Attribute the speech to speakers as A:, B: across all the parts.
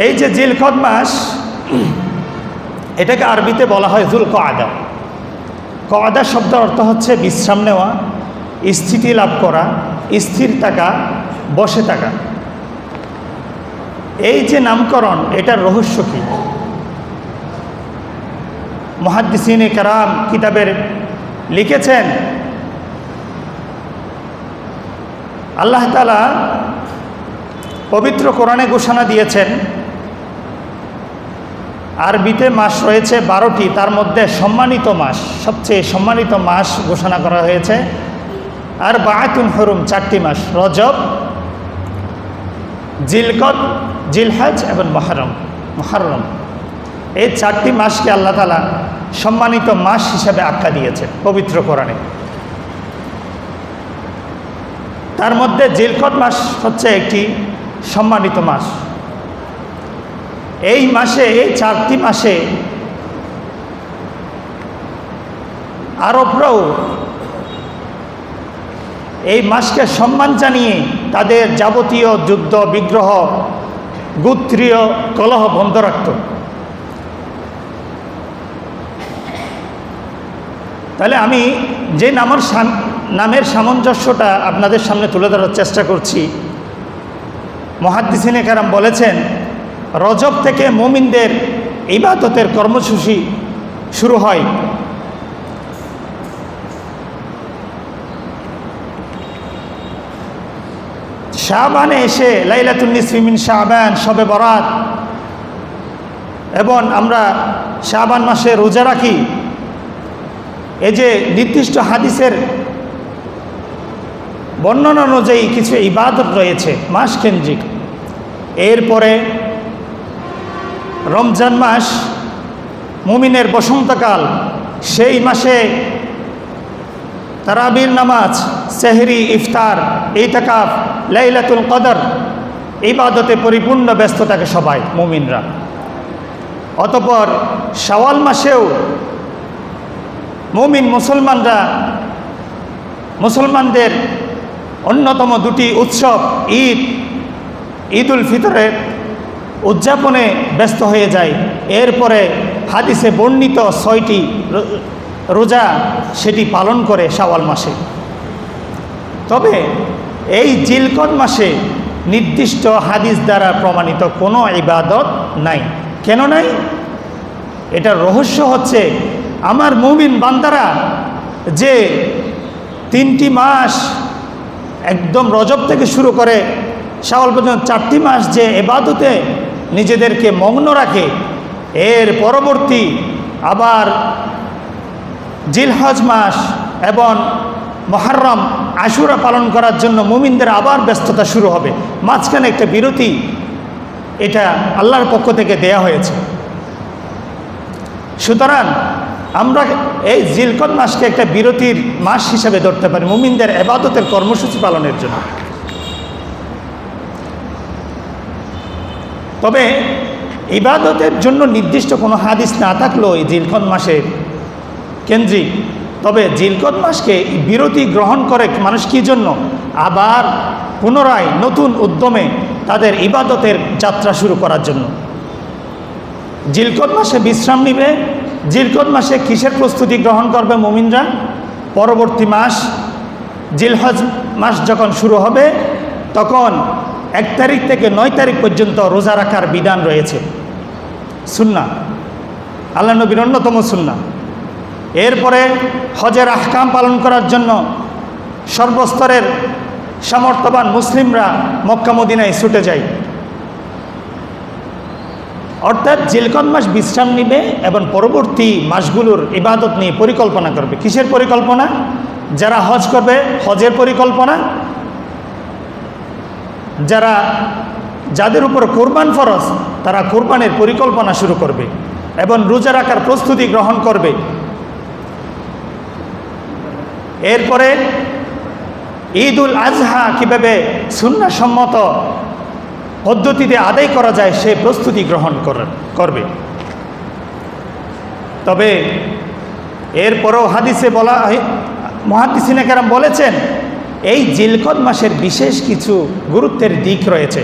A: এই যে জিলকদ মাস, এটাকে আরবিতে বলা হয় জুল কআদা। কআদা শব্দের অর্থ হচ্ছে বিশ্রাম নেওয়া, স্থিতি লাভ করা, স্থির থাকা, বসে থাকা। এই যে নামকরণ, এটার রহস্য কি? মুহাদ্দিসিনে কেরাম কিতাবের লিখেছেন, আল্লাহ তাআলা পবিত্র কোরআনে ঘোষণা দিয়েছেন, আরবিতে মাস রয়েছে 12টি, তার মধ্যে সম্মানিত মাস, সবচেয়ে সম্মানিত মাস ঘোষণা করা হয়েছে আর বাআতুন হুরুম, 4টি মাস, রজব, জিলকদ, জিলহজ এবং মুহররম। এই 4টি মাসকে আল্লাহ তাআলা সম্মানিত মাস হিসেবে আখ্যা দিয়েছে পবিত্র কোরআনে। তার মধ্যে জিলকদ মাস হচ্ছে একটি সম্মানিত মাস। এই মাসে, এই 4টি মাসে আরবরাও এই মাসকে সম্মান জানিয়ে তাদের যাবতীয় যুদ্ধ বিগ্রহ, গোত্রীয় কলহ বন্ধ রাখত। তাহলে আমি যে নামের সামঞ্জস্যটা আপনাদের সামনে তুলে ধরার চেষ্টা করছি, মুহাদ্দিসিনে কেরাম বলেছেন, রজব থেকে মুমিনদের ইবাদতের কর্মসূচি শুরু হয়। শাবানে এসে লাইলাতুন নিসফি মিন শাবান, শবে বরাত, এবং আমরা শাবান মাসে রোজা রাখি। এই যে নির্দিষ্ট হাদিসের বর্ণনা অনুযায়ী কিছু ইবাদত রয়েছে মাস কেন্দ্রিক। এরপরে রমজান মাস, মুমিনের বসন্তকাল, সেই মাসে তারাবির নামাজ, সেহরি, ইফতার, ইতিকাফ, লাইলাতুল কদর, ইবাদতে পরিপূর্ণ ব্যস্ত থাকে সবাই মুমিনরা। অতঃপর শাওয়াল মাসেও মুমিন মুসলমানদের অন্যতম 2টি উৎসব ঈদুল ফিতরের উদযাপনে ব্যস্ত হয়ে যায়। এরপরে হাদিসে বর্ণিত 6টি রোজা সেটি পালন করে শাওয়াল মাসে। তবে এই জিলকদ মাসে নির্দিষ্ট হাদিস দ্বারা প্রমাণিত কোনো ইবাদত নাই। কেন নাই? এটার রহস্য হচ্ছে, আমার মুমিন বান্দারা যে 3টি মাস একদম রজব থেকে শুরু করে শাওয়াল পর্যন্ত 4টি মাস যে ইবাদতে নিজেদেরকে মগ্ন রাখে, এর পরবর্তী আবার জিলহজ মাস এবং মুহররম, আশুরা পালন করার জন্য মুমিনদের আবার ব্যস্ততা শুরু হবে। মাঝখানে একটা বিরতি, এটা আল্লাহর পক্ষ থেকে দেয়া হয়েছে। সুতরাং আমরা এই জিলকদ মাসকে একটা বিরতির মাস হিসেবে ধরতে পারি মুমিনদের ইবাদতের কর্মসূচি পালনের জন্য। তবে ইবাদতের জন্য নির্দিষ্ট কোনো হাদিস না থাকলেও এই জিলকদ মাসের কেন্দ্রিক, তবে জিলকদ মাসকে বিরতি গ্রহণ করে মানুষ কী জন্য? আবার পুনরায় নতুন উদ্যমে তাদের ইবাদতের যাত্রা শুরু করার জন্য। জিলকদ মাসে বিশ্রাম নিবে। জিলকদ মাসে কিসের প্রস্তুতি গ্রহণ করবে মুমিনরা? পরবর্তী মাস জিলহজ মাস যখন শুরু হবে, তখন 1 তারিখ থেকে 9 তারিখ পর্যন্ত রোজা রাখার বিধান রয়েছে, সুন্নাহ, আল্লাহ নবীর অন্যতম সুন্নাহ। এরপরে হজের আহকাম পালন করার জন্য সর্বস্তরের সামর্থ্যবান মুসলিমরা মক্কা মদিনায় ছুটে যায়। অর্থাৎ জিলকদ মাস বিশ্রাম নিবে এবং পরবর্তী মাসগুলোর ইবাদত নিয়ে পরিকল্পনা করবে। কিসের পরিকল্পনা? যারা হজ করবে হজের পরিকল্পনা, যাদের উপর কোরবান ফরজ তারা কোরবানের পরিকল্পনা শুরু করবে এবং রোজা রাখার প্রস্তুতি গ্রহণ করবে। এরপরে ঈদুল আজহা কীভাবে সুন্নাহসম্মত পদ্ধতিতে আদায় করা যায় সে প্রস্তুতি গ্রহণ করবে। তবে এরপরও হাদিসে বলা, মুহাদ্দিসিনে কেরাম বলেছেন, এই জিলকদ মাসের বিশেষ কিছু গুরুত্বের দিক রয়েছে।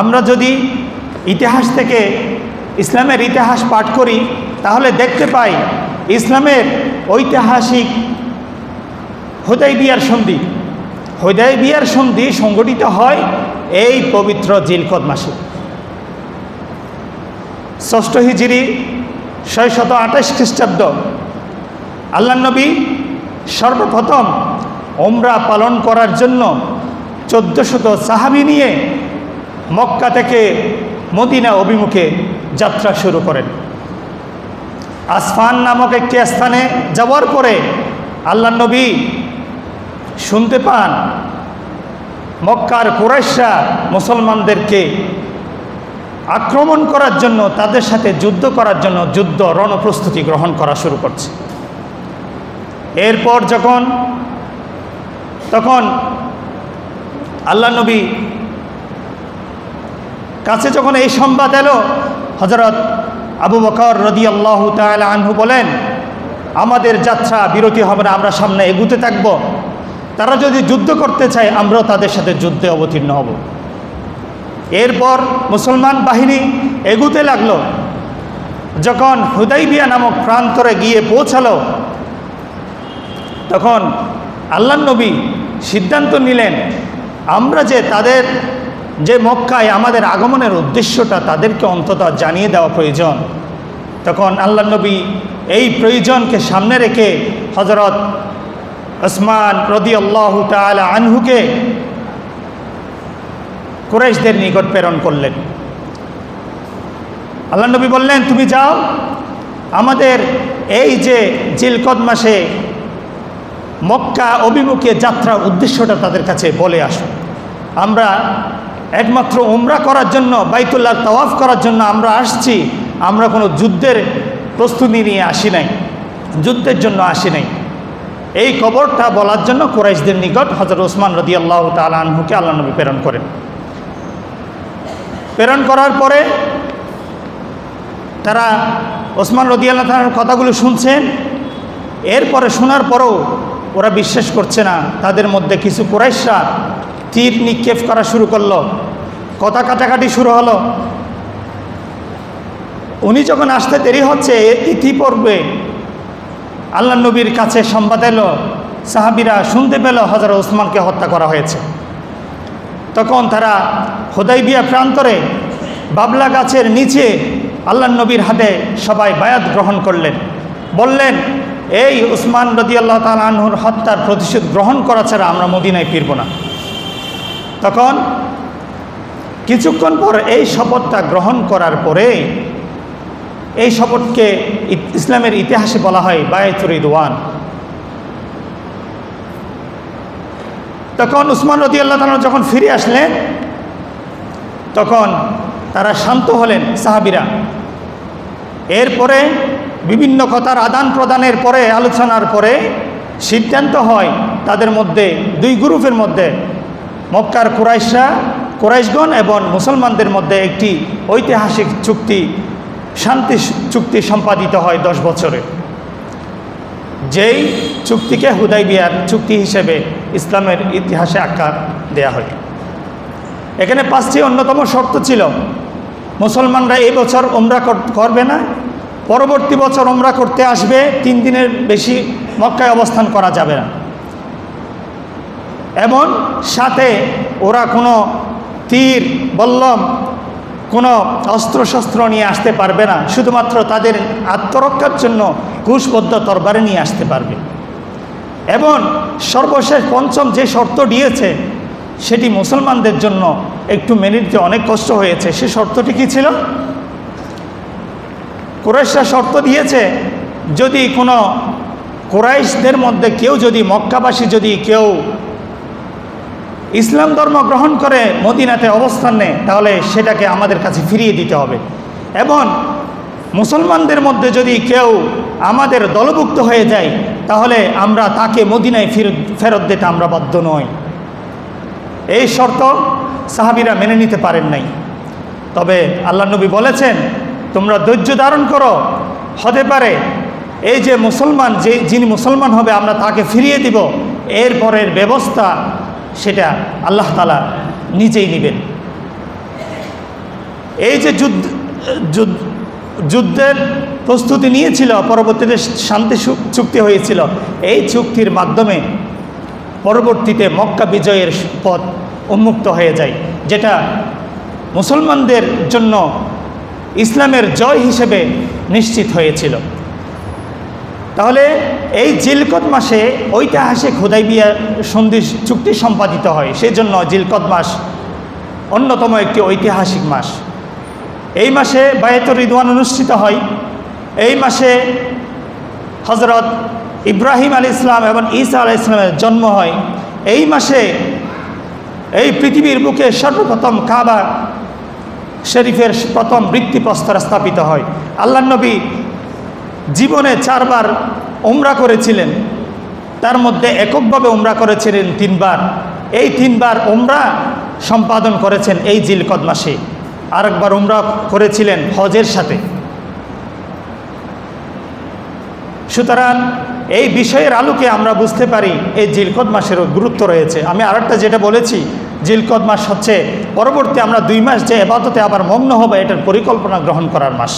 A: আমরা যদি ইতিহাস থেকে ইসলামের ইতিহাস পাঠ করি তাহলে দেখতে পাই ইসলামের ঐতিহাসিক হুদাইবিয়ার সন্ধি সংগঠিত হয় এই পবিত্র জিলকদ মাসে। ৬ষ্ঠ হিজরি ৬২৮ খ্রিস্টাব্দ আল্লাহ নবী সর্বপ্রথম ওমরা পালন করার জন্য ১৪০০ সাহাবী নিয়ে মক্কা থেকে মদিনা অভিমুখে যাত্রা শুরু করেন। আসফান নামক একটি স্থানে যাওয়ার পরে আল্লাহ নবী শুনতে পান মক্কার কুরাইশরা মুসলমানদেরকে আক্রমণ করার জন্য, তাদের সাথে যুদ্ধ করার জন্য রণপ্রস্তুতি গ্রহণ করা শুরু করছে। এরপর তখন আল্লাহ নবী কাছে যখন এই সংবাদ এলো, হযরত আবু বকর রাদিয়াল্লাহু তাআলা আনহু বলেন, আমাদের যাত্রা বিরতি হবে না, আমরা সামনে এগুতে থাকব। তারা যদি যুদ্ধ করতে চায় আমরাও তাদের সাথে যুদ্ধে অবতীর্ণ হব। এরপর মুসলমান বাহিনী এগুতে লাগলো। যখন হুদাইবিয়া নামক প্রান্তরে গিয়ে পৌঁছালো তখন আল্লাহ নবী সিদ্ধান্ত নিলেন আমরা তাদের যে মক্কায় আমাদের আগমনের উদ্দেশ্যটা তাদেরকে অন্তত জানিয়ে দেওয়া প্রয়োজন। তখন আল্লাহ নবী এই প্রয়োজনকে সামনে রেখে হযরত ওসমান রাদিয়াল্লাহু তাআলা আনহুকে কুরাইশদের নিকট প্রেরণ করলেন। আল্লাহ নবী বললেন, তুমি যাও, আমাদের এই যে জিলকদ মাসে মক্কা অভিমুখে যাত্রার উদ্দেশ্যটা তাদের কাছে বলে আসো। আমরা একমাত্র উমরা করার জন্য, বাইতুল্লাহ তাওয়াফ করার জন্য আমরা আসছি, আমরা কোনো যুদ্ধের প্রস্তুতি নিয়ে আসি নাই, যুদ্ধের জন্য আসি নাই। এই খবরটা বলার জন্য কুরাইশদের নিকট হযরত ওসমান রাদিয়াল্লাহু তাআলা আনহুকে আল্লাহ নবী প্রেরণ করেন। প্রেরণ করার পরে তারা ওসমান রাদিয়াল্লাহু তাআলার কথাগুলো শুনছেন। এরপরে শোনার পরেও ওরা বিশ্বাস করছে না। তাদের মধ্যে কিছু কুরাইশরা তীর নিক্ষেপ করা শুরু করলো, কথা কাটাকাটি শুরু হলো। উনি যখন আসতে দেরি হচ্ছে, ইতিপূর্বে আল্লাহ নবীর কাছে সংবাদ এলো, সাহাবীরা শুনতে পেল হযরত ওসমানকে হত্যা করা হয়েছে। তখন তারা হুদাইবিয়া প্রান্তরে বাবলা গাছের নিচে আল্লাহ নবীর হাতে সবাই বায়াত গ্রহণ করলেন। বললেন, এই ওসমান রাদিয়াল্লাহু তাআলা আনহুর হত্যার প্রতিশোধ গ্রহণ করা ছাড়া আমরা মদিনায় ফিরব না। তখন কিছুক্ষণ পর এই শপথটা গ্রহণ করার পরে, এই শপথকে ইসলামের ইতিহাসে বলা হয় বায়াতুর রিদওয়ান। তখন ওসমান রাদিয়াল্লাহু তাআলা যখন ফিরে আসলেন তখন তারা শান্ত হলেন সাহাবীরা। এরপরে বিভিন্ন কথার আদান প্রদানের পরে, আলোচনার পরে সিদ্ধান্ত হয় তাদের মধ্যে, দুই গ্রুপের মধ্যে, মক্কার কুরাইশগণ এবং মুসলমানদের মধ্যে একটি ঐতিহাসিক চুক্তি, শান্তি চুক্তি সম্পাদিত হয় 10 বছরে। যেই চুক্তিকে হুদাইবিয়ার চুক্তি হিসেবে ইসলামের ইতিহাসে আখ্যা দেয়া হয়। এখানে 5টি অন্যতম শর্ত ছিল। মুসলমানরা এই বছর উমরা করবে না, পরবর্তী বছর উমরা করতে আসবে, 3 দিনের বেশি মক্কায় অবস্থান করা যাবে না, এবং সাথে ওরা কোনো তীর বল্লম, কোনো অস্ত্রশস্ত্র নিয়ে আসতে পারবে না, শুধুমাত্র তাদের আত্মরক্ষার জন্য কুশবদ্ধ তরবারি নিয়ে আসতে পারবে। এবং সর্বশেষ 5ম যে শর্ত দিয়েছে সেটি মুসলমানদের জন্য একটু মেনে নিতে অনেক কষ্ট হয়েছে। সে শর্তটি কী ছিল? কুরাইশরা শর্ত দিয়েছে, যদি কোনো কুরাইশদের মধ্যে কেউ, যদি মক্কাবাসী যদি কেউ ইসলাম ধর্ম গ্রহণ করে মদিনাতে অবস্থান নেয় তাহলে সেটাকে আমাদের কাছে ফিরিয়ে দিতে হবে, এবং মুসলমানদের মধ্যে যদি কেউ আমাদের দলভুক্ত হয়ে যায় তাহলে আমরা তাকে মদিনায় ফেরত দিতে আমরা বাধ্য নই। এই শর্ত সাহাবীরা মেনে নিতে পারেন নাই। তবে আল্লাহ নবী বলেছেন, তোমরা ধৈর্য ধারণ করো, হতে পারে এই যে মুসলমান, যিনি মুসলমান হবে আমরা তাকে ফিরিয়ে দিব, এরপরের ব্যবস্থা সেটা আল্লাহ তাআলা নিজেই নেবেন। এই যে যুদ্ধের প্রস্তুতি নিয়েছিল, পরবর্তীতে শান্তি চুক্তি হয়েছিল, এই চুক্তির মাধ্যমে পরবর্তীতে মক্কা বিজয়ের পথ উন্মুক্ত হয়ে যায়, যেটা মুসলমানদের জন্য ইসলামের জয় হিসেবে নিশ্চিত হয়েছিল। তাহলে এই জিলকদ মাসে ঐতিহাসিক হুদাইবিয়া সন্ধি চুক্তি সম্পাদিত হয়, সেই জন্য জিলকদ মাস অন্যতম একটি ঐতিহাসিক মাস। এই মাসে বায়াতুর রিদওয়ান অনুষ্ঠিত হয়। এই মাসে হজরত ইব্রাহিম আলী ইসলাম এবং ঈসা আলাইহিস সালামের জন্ম হয়। এই মাসে এই পৃথিবীর বুকে সর্বপ্রথম কাবা শরীফের প্রথম ভিত্তিপ্রস্তর স্থাপিত হয়। আল্লাহ নবী জীবনে 4 বার উমরা করেছিলেন, তার মধ্যে এককভাবে উমরা করেছিলেন 3 বার। এই 3 বার উমরা সম্পাদন করেছেন এই জিলকদ মাসে, আরেকবার উমরা করেছিলেন হজের সাথে। সুতরাং এই বিষয়ের আলোকে আমরা বুঝতে পারি এই জিলকদ মাসেরও গুরুত্ব রয়েছে। আমি আরেকটা যেটা বলেছি, জিলকদ মাস হচ্ছে পরবর্তী আমরা 2 মাস যে ইবাদতে আবার মগ্ন হবে, এটার পরিকল্পনা গ্রহণ করার মাস।